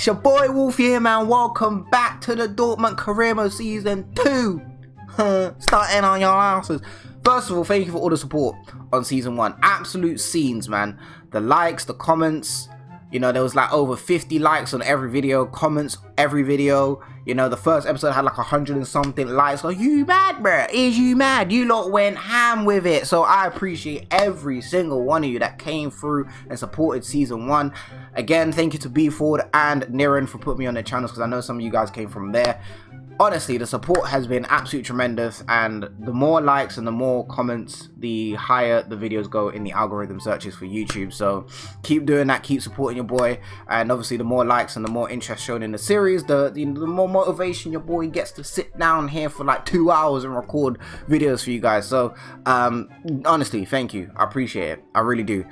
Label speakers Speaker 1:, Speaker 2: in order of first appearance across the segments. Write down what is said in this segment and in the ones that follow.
Speaker 1: It's your boy Wolf here, man. Welcome back to the Dortmund career mode season 2. Starting on your asses. First of all, thank you for all the support on season 1. Absolute scenes, man. The likes, the comments. You know, there was like over 50 likes on every video, comments every video. You know, the first episode had like 100 and something likes. Are you mad, bruh? Is you mad? You lot went ham with it. So I appreciate every single one of you that came through and supported season 1. Again, thank you to B Ford and Niren for putting me on their channels, because I know some of you guys came from there. Honestly, the support has been absolutely tremendous, and the more likes and the more comments, the higher the videos go in the algorithm searches for YouTube. So keep doing that, keep supporting your boy, and obviously the more likes and the more interest shown in the series, the more motivation your boy gets to sit down here for like 2 hours and record videos for you guys. So honestly, thank you, I appreciate it, I really do.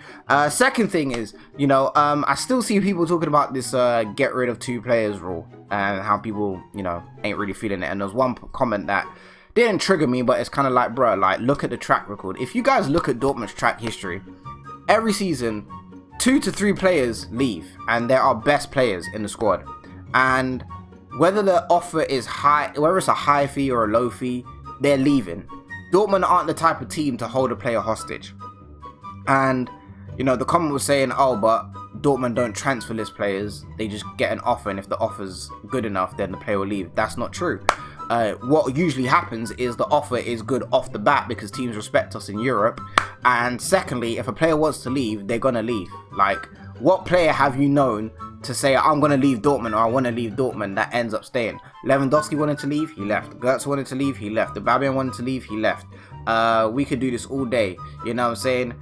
Speaker 1: Second thing is, you know, I still see people talking about this get rid of 2 players rule, and how people, you know, ain't really feeling it. And there's one comment that didn't trigger me, but it's kind of like, bro, like, look at the track record. If you guys look at Dortmund's track history, every season 2 to 3 players leave, and there are best players in the squad. And whether the offer is high, whether it's a high fee or a low fee, they're leaving. Dortmund aren't the type of team to hold a player hostage. And you know, the comment was saying, oh, but Dortmund don't transfer list players, they just get an offer, and if the offer's good enough, then the player will leave. That's not true. What usually happens is the offer is good off the bat because teams respect us in Europe. And secondly, if a player wants to leave, they're gonna leave. Like, what player have you known to say, I'm gonna leave Dortmund, or I want to leave Dortmund, that ends up staying? Lewandowski wanted to leave, he left. Gertz wanted to leave, he left. Babian wanted to leave, he left. We could do this all day, you know what I'm saying?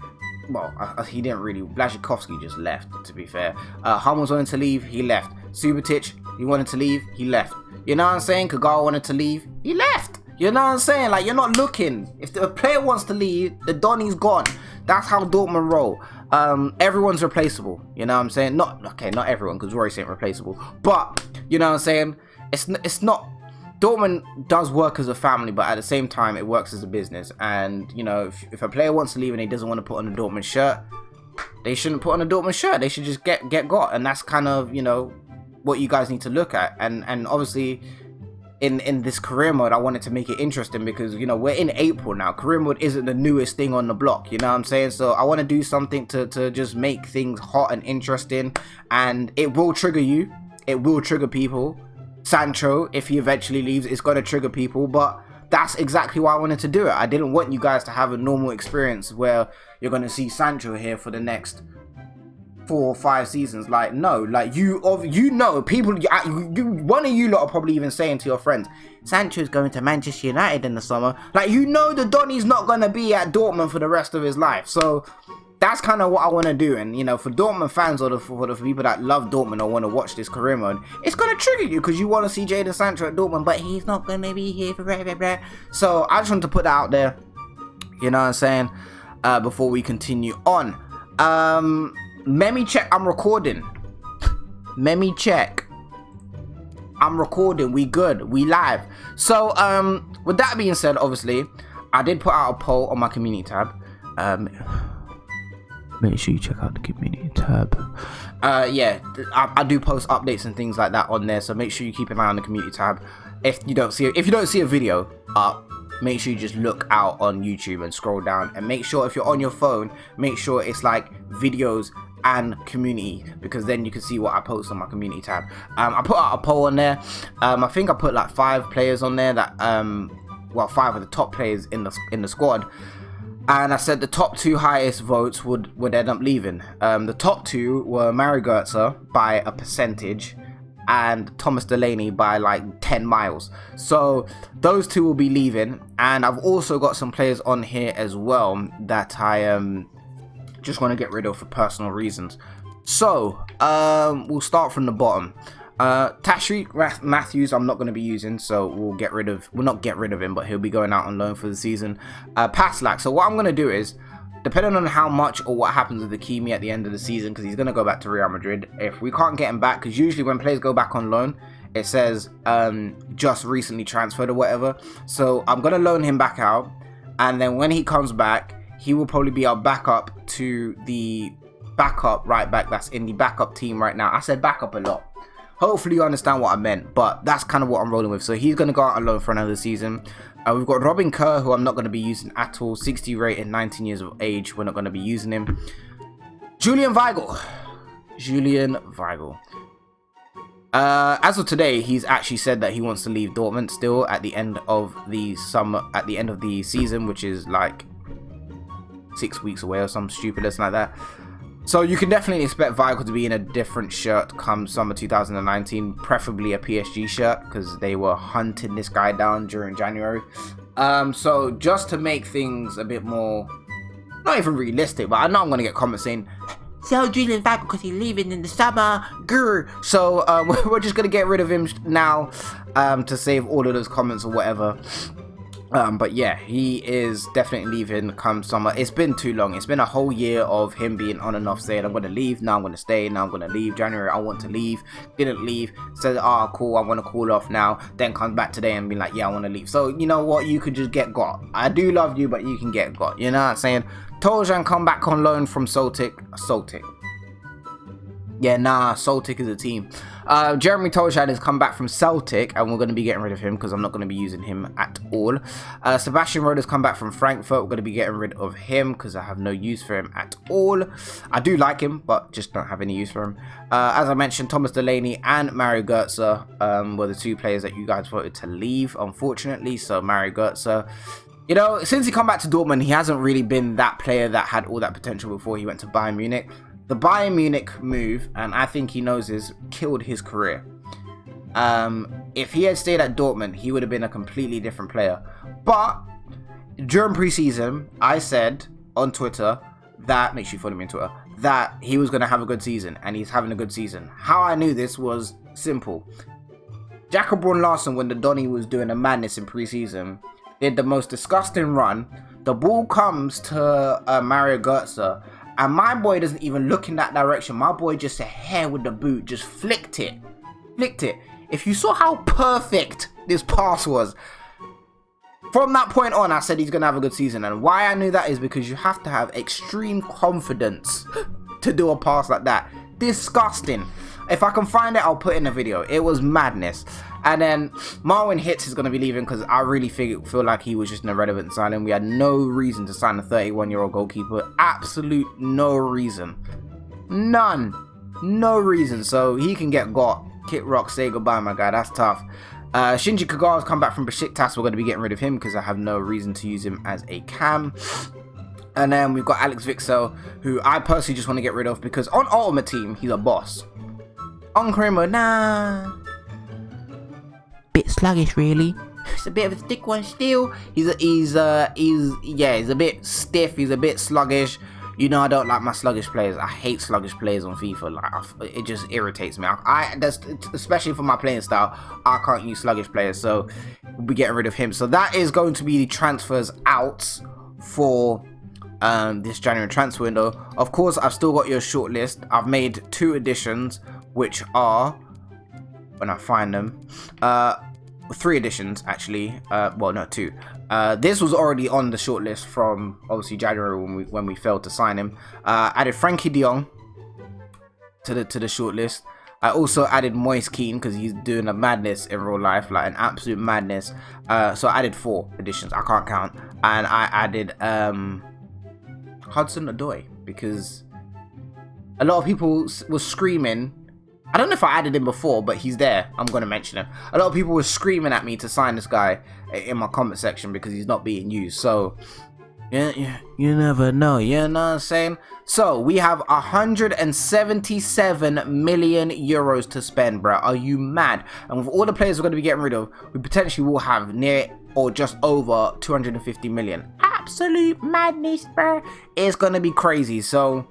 Speaker 1: Well, he didn't really. Blazikowski just left, to be fair. Hummels wanted to leave, he left. Subotic, he wanted to leave, he left. You know what I'm saying? Kagawa wanted to leave, he left. You know what I'm saying? Like, you're not looking. If the player wants to leave, the Donny's gone. That's how Dortmund roll. Everyone's replaceable. You know what I'm saying? Not everyone, because Royce ain't replaceable. But, you know what I'm saying? It's not. Dortmund does work as a family, but at the same time, it works as a business. And, you know, if a player wants to leave and he doesn't want to put on a Dortmund shirt, they shouldn't put on a Dortmund shirt. They should just get got. And that's kind of, you know, what you guys need to look at. And obviously, in this career mode, I wanted to make it interesting because, you know, we're in April now. Career mode isn't the newest thing on the block, you know what I'm saying? So I want to do something to just make things hot and interesting. And it will trigger you. It will trigger people. Sancho, if he eventually leaves, it's going to trigger people, but that's exactly why I wanted to do it. I didn't want you guys to have a normal experience where you're going to see Sancho here for the next 4 or 5 seasons. Like, no, like, you know, people, one of you lot are probably even saying to your friends, Sancho's going to Manchester United in the summer. Like, you know, the Donny's not going to be at Dortmund for the rest of his life. So that's kind of what I want to do. And, you know, for Dortmund fans, or for the people that love Dortmund or want to watch this career mode, it's going to trigger you because you want to see Jadon Sancho at Dortmund, but he's not going to be here for blah, blah, blah. So I just wanted to put that out there, you know what I'm saying, before we continue on. Memi check, I'm recording. Memi check, I'm recording. We good, we live. So with that being said, obviously, I did put out a poll on my community tab. Make sure you check out the community tab. Yeah, I do post updates and things like that on there, so make sure you keep an eye on the community tab. If you don't see a video up, make sure you just look out on YouTube and scroll down, and make sure if you're on your phone, make sure it's like videos and community, because then you can see what I post on my community tab. I put out a poll on there. I think I put like 5 players on there that well, 5 of the top players in the squad. And I said the top 2 highest votes would end up leaving. The top 2 were Mari Götze by a percentage and Thomas Delaney by like 10 miles. So those 2 will be leaving. And I've also got some players on here as well that I just want to get rid of for personal reasons. So we'll start from the bottom. Tashreeq Matthews, I'm not going to be using, so we'll not get rid of him, but he'll be going out on loan for the season. Paslak, so what I'm going to do is, depending on how much or what happens with Hakimi at the end of the season, because he's going to go back to Real Madrid, if we can't get him back, because usually when players go back on loan, it says just recently transferred or whatever, so I'm going to loan him back out, and then when he comes back, he will probably be our backup to the backup right back that's in the backup team right now. I said backup a lot. Hopefully you understand what I meant, but that's kind of what I'm rolling with. So he's going to go out on loan for another season. We've got Robin Kerr, who I'm not going to be using at all. 60 rated, 19 years of age. We're not going to be using him. Julian Weigl. As of today, he's actually said that he wants to leave Dortmund still at the end of the season, which is like 6 weeks away or some stupidness like that. So you can definitely expect Weigl to be in a different shirt come summer 2019, preferably a PSG shirt, because they were hunting this guy down during January. So just to make things a bit more, not even realistic, but I know I'm going to get comments saying, sell Julian Weigl because he's leaving in the summer. Grr. So we're just going to get rid of him now to save all of those comments or whatever. But yeah, he is definitely leaving come summer. It's been too long. It's been a whole year of him being on and off saying, I'm going to leave, now I'm going to stay, now I'm going to leave. January, I want to leave. Didn't leave. Said, oh, cool, I want to call off now. Then comes back today and be like, yeah, I want to leave. So, you know what? You could just get got. I do love you, but you can get got. You know what I'm saying? Tojan come back on loan from Celtic. Yeah, nah, Celtic is a team. Jeremy Tojan has come back from Celtic, and we're going to be getting rid of him because I'm not going to be using him at all. Sebastian Rode has come back from Frankfurt. We're going to be getting rid of him because I have no use for him at all. I do like him, but just don't have any use for him. As I mentioned, Thomas Delaney and Mario Götze were the two players that you guys voted to leave, unfortunately. So Mario Götze, you know, since he come back to Dortmund, he hasn't really been that player that had all that potential before he went to Bayern Munich. The Bayern Munich move, and I think he knows this, killed his career. If he had stayed at Dortmund, he would have been a completely different player. But during preseason, I said on Twitter that, make sure you follow me on Twitter, that he was going to have a good season, and he's having a good season. How I knew this was simple. Jacob Braun Larsen, when the Donny was doing a madness in preseason, did the most disgusting run. The ball comes to Mario Götze, and my boy doesn't even look in that direction. My boy just a hair with the boot, just flicked it. If you saw how perfect this pass was, from that point on, I said he's going to have a good season. And why I knew that is because you have to have extreme confidence to do a pass like that. Disgusting. If I can find it, I'll put in a video. It was madness. And then Marwin Hitz is going to be leaving because I really feel like he was just an irrelevant signing. We had no reason to sign a 31-year-old goalkeeper. Absolute no reason. None. No reason. So he can get got. Kit Rock, say goodbye, my guy. That's tough. Shinji Kagawa's come back from Besiktas. We're going to be getting rid of him because I have no reason to use him as a cam. And then we've got Alex Witsel, who I personally just want to get rid of because on Ultimate Team, he's a boss. On Cremo, nah. Bit sluggish, really. It's a bit of a thick one still. He's a bit stiff. He's a bit sluggish. You know, I don't like my sluggish players. I hate sluggish players on FIFA. Like, it just irritates me. That's especially for my playing style. I can't use sluggish players, so we'll be getting rid of him. So that is going to be the transfers out for this January transfer window. Of course, I've still got your shortlist. I've made 2 additions, which are, when I find them, 3 additions actually. Well, no, 2. This was already on the shortlist from obviously January when we failed to sign him. Added Frankie De Jong to the shortlist. I also added Moise Kean because he's doing a madness in real life, like an absolute madness. So I added 4 additions. I can't count, and I added Hudson Odoi because a lot of people were screaming. I don't know if I added him before, but he's there. I'm going to mention him. A lot of people were screaming at me to sign this guy in my comment section because he's not being used. So, yeah, you never know. You know what I'm saying? So, we have 177 million euros to spend, bro. Are you mad? And with all the players we're going to be getting rid of, we potentially will have near or just over 250 million. Absolute madness, bro. It's going to be crazy. So,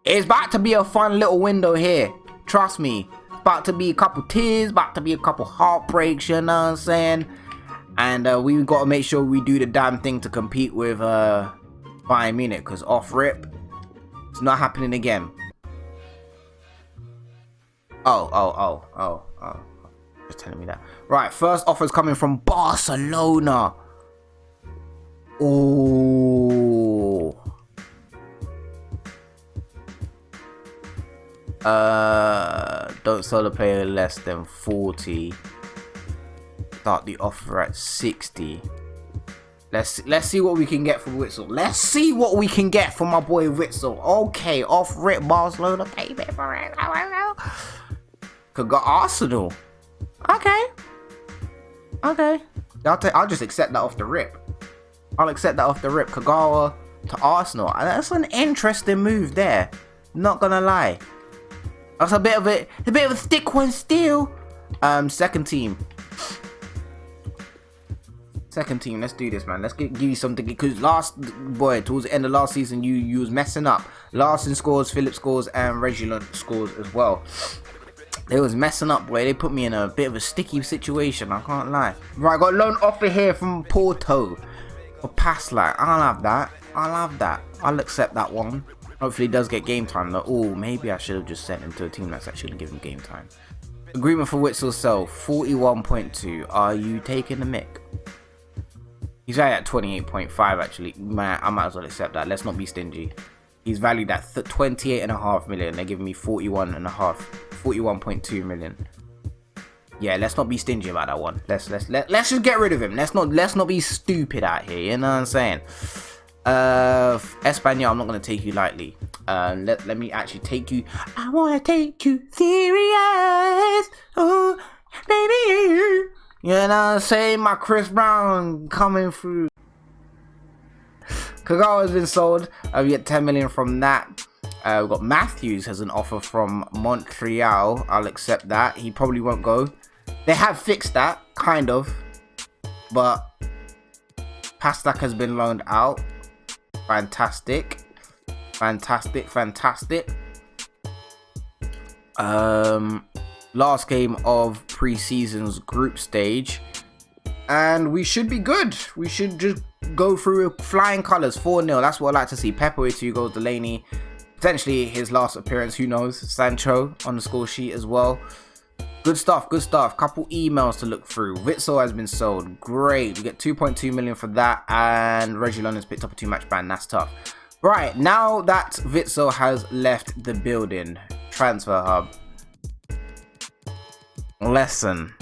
Speaker 1: it's about to be a fun little window here. Trust me, about to be a couple tears, about to be a couple heartbreaks, you know what I'm saying? And we got to make sure we do the damn thing to compete with Bayern Munich, because off rip, it's not happening again. Oh. Just telling me that. Right, first offer is coming from Barcelona. Oh. Don't sell the player less than 40. Start the offer at 60. Let's see what we can get from Witsel. Let's see what we can get from my boy Witsel. Okay, off rip Barcelona, baby. Could go Arsenal. Okay. I'll just accept that off the rip. I'll accept that off the rip. Kagawa to Arsenal. That's an interesting move there. Not gonna lie. That's a bit of a thick one still. Second team. Let's do this, man. Let's give you something, because towards the end of last season, you was messing up. Larson scores, Phillips scores, and Reguilon scores as well. They was messing up, boy. They put me in a bit of a sticky situation, I can't lie. Right, I got a loan offer here from Porto for Passlack. I'll have that. I'll accept that one. Hopefully he does get game time though. Oh, maybe I should have just sent him to a team that's actually gonna give him game time. Agreement for Witsel sell 41.2. Are you taking the mick? He's valued at 28.5 actually. Man, I might as well accept that. Let's not be stingy. He's valued at 28.5 million. They're giving me 41.2 million. Yeah, let's not be stingy about that one. Let's just get rid of him. Let's not be stupid out here. You know what I'm saying? Espanyol, I'm not gonna take you lightly. Let me actually take you. I wanna take you serious. Oh, baby. You know what I'm saying? My Chris Brown coming through. Kagawa has been sold. We get 10 million from that. We've got Matthews has an offer from Montreal. I'll accept that. He probably won't go. They have fixed that, kind of. But Pastak has been loaned out. Fantastic. Last game of pre-season's group stage, and we should be good. We should just go through with flying colours. 4-0, that's what I like to see. Pepe with 2 goals. Delaney, potentially his last appearance, who knows. Sancho on the score sheet as well. Good stuff. Couple emails to look through. Witsel has been sold. Great. We get 2.2 million for that, and Reguilon has picked up a 2-match ban. That's tough. Right, now that Witsel has left the building, transfer hub. Listen.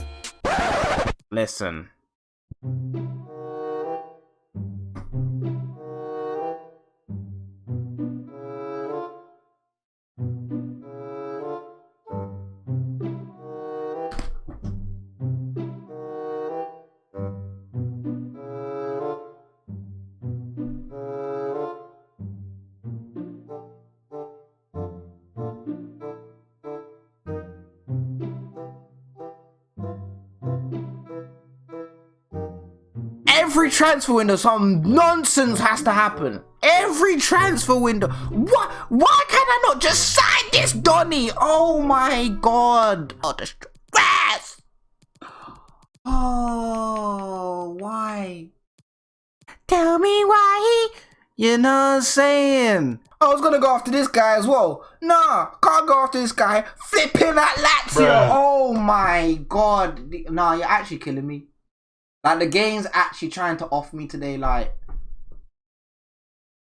Speaker 1: Every transfer window, some nonsense has to happen. Every transfer window. What? Why can I not just sign this Donny? Oh my god. Oh, the stress. Oh, why? Tell me why. You know what I'm saying? I was gonna go after this guy as well. Nah, can't go after this guy. Flipping at Lazio. Bruh. Oh my god. Nah, you're actually killing me. Like, the game's actually trying to off me today, like,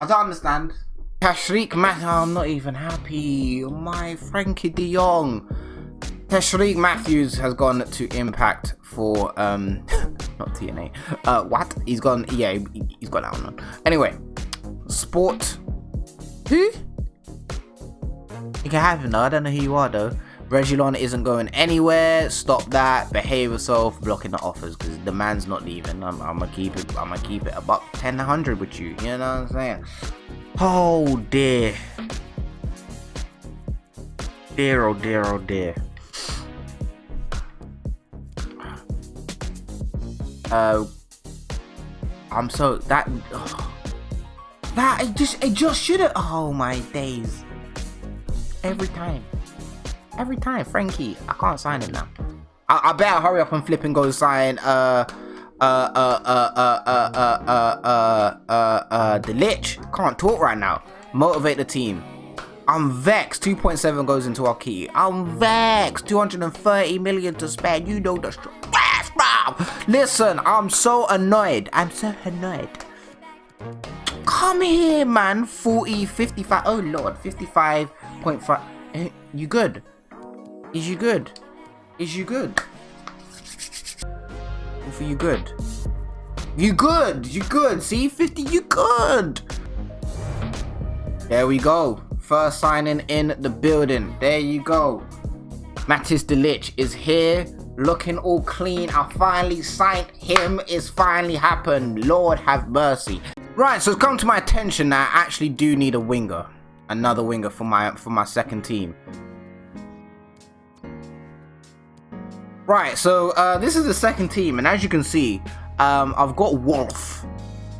Speaker 1: I don't understand. Tashreeq Matthews, I'm not even happy. My Frankie de Jong. Tashreeq Matthews has gone to Impact for, not TNA. What? He's gone, yeah, he's got that one. Anyway, Sport. Who? You can have him though, I don't know who you are though. Reguilon isn't going anywhere. Stop that. Behave yourself. Blocking the offers because the man's not leaving. I'm gonna keep it about 10-100 with you. You know what I'm saying? Oh dear. Dear, oh dear, oh dear. I'm so that it just shouldn't. Oh my days. Every time, Frankie. I can't sign him now. I better hurry up and flip and go sign the Lich. Can't talk right now. Motivate the team. I'm vexed. 2.7 goes into our key. I'm vexed. 230 million to spend. You know the stress, bro. Listen, I'm so annoyed. Come here, man. 40, 55. Oh lord, 55.5. You good? Is you good? Is you good? For you good? You good? You good? See, 50, you good? There we go. First signing in the building. There you go. Matthijs de Ligt is here, looking all clean. I finally signed him. It's finally happened. Lord have mercy. Right, so it's come to my attention that I actually do need a winger. Another winger for my second team. Right, so this is the second team, and as you can see, I've got Wolf,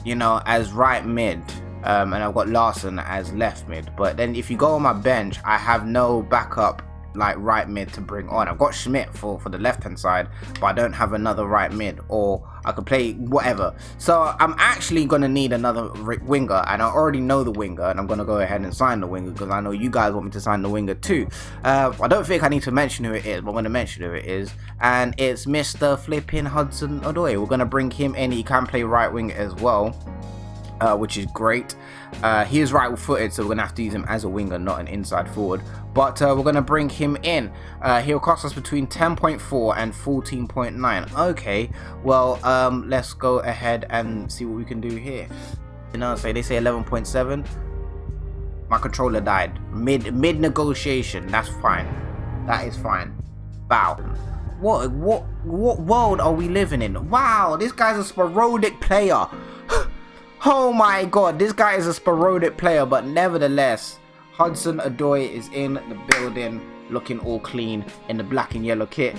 Speaker 1: you know, as right mid, and I've got Larson as left mid. But then if you go on my bench, I have no backup like right mid to bring on. I've got Schmidt for the left hand side, but I don't have another right mid, or I could play whatever. So I'm actually gonna need another winger, and I already know the winger, and I'm gonna go ahead and sign the winger because I know you guys want me to sign the winger too. I don't think I need to mention who it is, but I'm gonna mention who it is, and it's Mr. Flipping Hudson-Odoi. We're gonna bring him in. He can play right wing as well, which is great. He is right footed, so we're gonna have to use him as a winger, not an inside forward. But we're gonna bring him in. He'll cost us between 10.4 and 14.9. Okay, well, let's go ahead and see what we can do here. You know, so they say 11.7. My controller died mid negotiation. That's fine. That is fine. Wow. What world are we living in? Wow, this guy's a sporadic player. Oh my god, this guy is a sporadic player, but nevertheless, Hudson-Odoi is in the building, looking all clean in the black and yellow kit.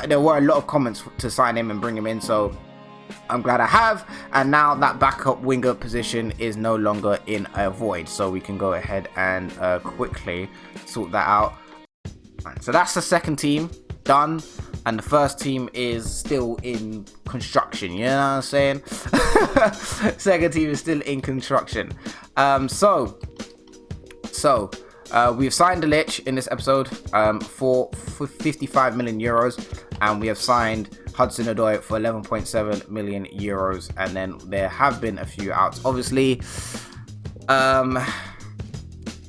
Speaker 1: There were a lot of comments to sign him and bring him in, so I'm glad I have. And now that backup winger position is no longer in a void, so we can go ahead and quickly sort that out. Right, so that's the second team done, and the first team is still in construction, you know what I'm saying? Second team is still in construction. So we've signed de Ligt in this episode for 55 million euros, and we have signed Hudson-Odoi for 11.7 million euros, and then there have been a few outs. Obviously,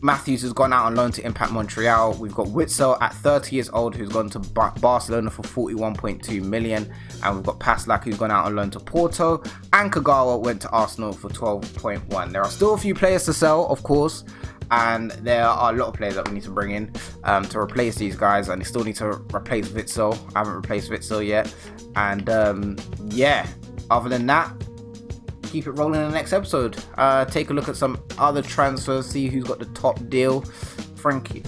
Speaker 1: Matthews has gone out on loan to Impact Montreal. We've got Witsel at 30 years old, who's gone to Barcelona for 41.2 million. And we've got Paslak, who's gone out on loan to Porto. And Kagawa went to Arsenal for 12.1. There are still a few players to sell, of course. And there are a lot of players that we need to bring in to replace these guys. And they still need to replace Witsel. I haven't replaced Witsel yet. And yeah, other than that, keep it rolling in the next episode. Take a look at some other transfers, see who's got the top deal. Frankie.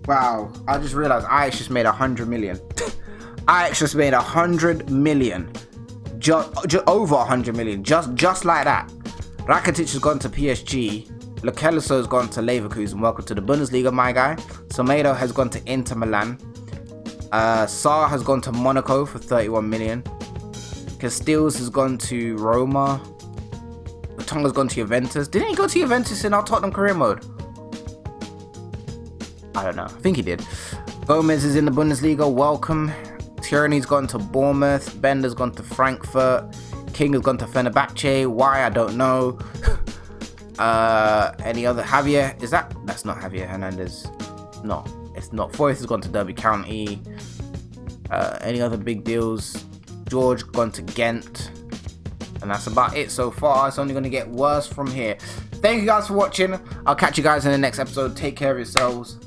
Speaker 1: Wow, I just realized I just made 100 million. I just made 100 million. Just over 100 million. Just like that. Rakitic has gone to PSG. Lachelso has gone to Leverkusen. Welcome to the Bundesliga, my guy. Semedo has gone to Inter Milan. Sarr has gone to Monaco for 31 million. Castells has gone to Roma. Tonga's gone to Juventus. Didn't he go to Juventus in our Tottenham career mode? I don't know. I think he did. Gomez is in the Bundesliga. Welcome. Tierney's gone to Bournemouth. Bender's gone to Frankfurt. King has gone to Fenerbahce. Why? I don't know. Any other? Javier? Is that? That's not Javier Hernandez. No, it's not. Forrest has gone to Derby County. Any other big deals? George gone to Ghent, and that's about it so far. It's only going to get worse from here. Thank you guys for watching. I'll catch you guys in the next episode. Take care of yourselves.